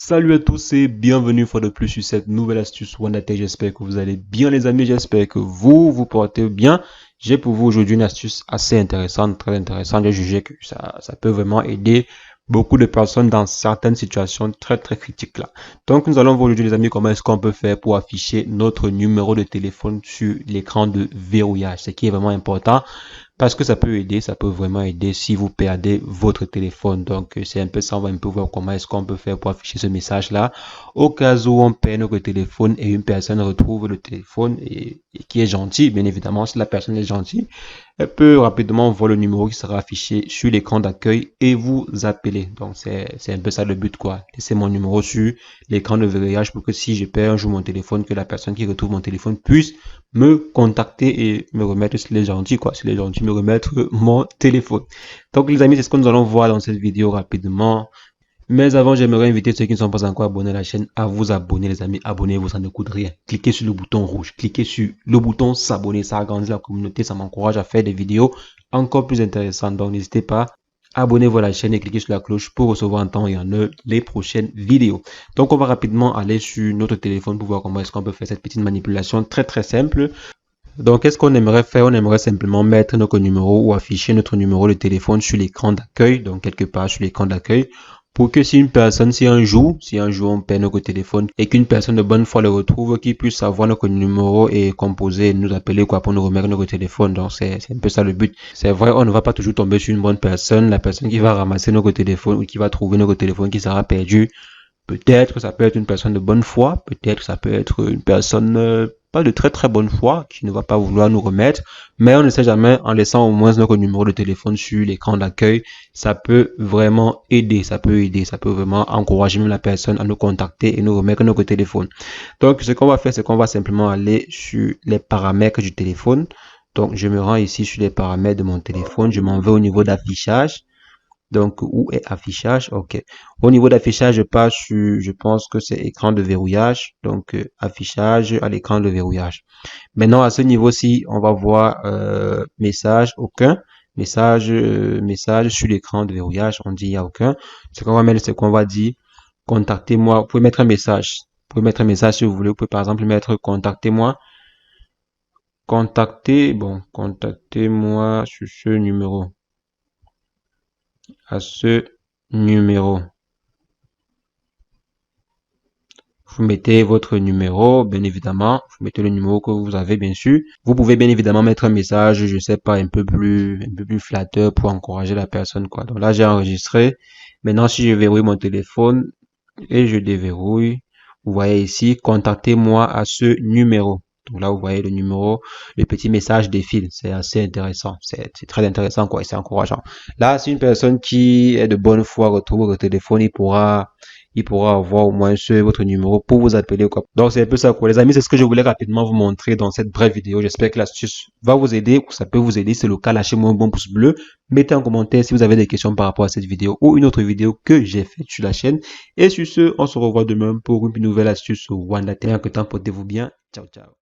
Salut à tous et bienvenue une fois de plus sur cette nouvelle astuce WandaTech. J'espère que vous allez bien les amis, j'espère que vous portez bien. J'ai pour vous aujourd'hui une astuce assez intéressante, très intéressante. J'ai jugé que ça peut vraiment aider beaucoup de personnes dans certaines situations très critiques là. Donc nous allons voir aujourd'hui les amis comment est-ce qu'on peut faire pour afficher notre numéro de téléphone sur l'écran de verrouillage, ce qui est vraiment important. Parce que ça peut aider, ça peut vraiment aider si vous perdez votre téléphone. Donc, c'est un peu ça, on va un peu voir comment est-ce qu'on peut faire pour afficher ce message-là. Au cas où on perd notre téléphone et une personne retrouve le téléphone et qui est gentil, bien évidemment, si la personne est gentille, elle peut rapidement voir le numéro qui sera affiché sur l'écran d'accueil et vous appeler. Donc, c'est un peu ça le but, quoi. Laissez mon numéro sur l'écran de verrouillage pour que si je perds un jour mon téléphone, que la personne qui retrouve mon téléphone puisse me contacter et me remettre, s'il est gentil, quoi. S'il est gentil, me remettre mon téléphone. Donc, les amis, c'est ce que nous allons voir dans cette vidéo rapidement. Mais avant, j'aimerais inviter ceux qui ne sont pas encore abonnés à la chaîne à vous abonner, les amis. Abonnez-vous, ça ne coûte rien. Cliquez sur le bouton rouge. Cliquez sur le bouton s'abonner. Ça agrandit la communauté. Ça m'encourage à faire des vidéos encore plus intéressantes. Donc, n'hésitez pas. Abonnez-vous à la chaîne et cliquez sur la cloche pour recevoir en temps et en heure les prochaines vidéos. Donc, on va rapidement aller sur notre téléphone pour voir comment est-ce qu'on peut faire cette petite manipulation très simple. Donc, qu'est-ce qu'on aimerait faire? On aimerait simplement mettre notre numéro ou afficher notre numéro de téléphone sur l'écran d'accueil, donc quelque part sur l'écran d'accueil, pour que si un jour on perd notre téléphone et qu'une personne de bonne foi le retrouve, qu'il puisse savoir notre numéro et composer, nous appeler quoi pour nous remettre notre téléphone. Donc, c'est un peu ça le but. C'est vrai, on ne va pas toujours tomber sur une bonne personne, la personne qui va ramasser notre téléphone ou qui va trouver notre téléphone qui sera perdu. Peut-être ça peut être une personne de bonne foi, peut-être ça peut être une personne pas de très bonne foi qui ne va pas vouloir nous remettre, mais on ne sait jamais, en laissant au moins notre numéro de téléphone sur l'écran d'accueil, ça peut vraiment aider, ça peut vraiment encourager même la personne à nous contacter et nous remettre notre téléphone. Donc ce qu'on va faire, c'est qu'on va simplement aller sur les paramètres du téléphone. Donc je me rends ici sur les paramètres de mon téléphone, je m'en vais au niveau d'affichage. Donc, où est affichage? OK. Au niveau d'affichage, je passe sur, je pense que c'est écran de verrouillage. Donc, affichage à l'écran de verrouillage. Maintenant, à ce niveau-ci, on va voir message, aucun. Message sur l'écran de verrouillage. On dit il n'y a aucun. Ce qu'on va mettre, c'est qu'on va dire contactez-moi. Vous pouvez mettre un message. Vous pouvez mettre un message si vous voulez. Vous pouvez par exemple mettre contactez-moi. Contactez-moi sur ce numéro. À ce numéro. Vous mettez votre numéro, bien évidemment. Vous mettez le numéro que vous avez, bien sûr. Vous pouvez bien évidemment mettre un message, je sais pas, un peu plus flatteur pour encourager la personne, quoi. Donc là, j'ai enregistré. Maintenant, si je verrouille mon téléphone et je déverrouille, vous voyez ici, contactez-moi à ce numéro. Donc là, vous voyez le numéro, le petit message défile. C'est assez intéressant. C'est très intéressant, quoi. Et c'est encourageant. Là, si une personne qui est de bonne foi retrouve votre téléphone, il pourra avoir au moins votre numéro pour vous appeler, quoi. Donc, c'est un peu ça, quoi. Les amis, c'est ce que je voulais rapidement vous montrer dans cette brève vidéo. J'espère que l'astuce va vous aider ou ça peut vous aider. Si c'est le cas, lâchez-moi un bon pouce bleu. Mettez en commentaire si vous avez des questions par rapport à cette vidéo ou une autre vidéo que j'ai faite sur la chaîne. Et sur ce, on se revoit demain pour une nouvelle astuce sur WandaTech. En que temps, portez-vous bien. Ciao, ciao.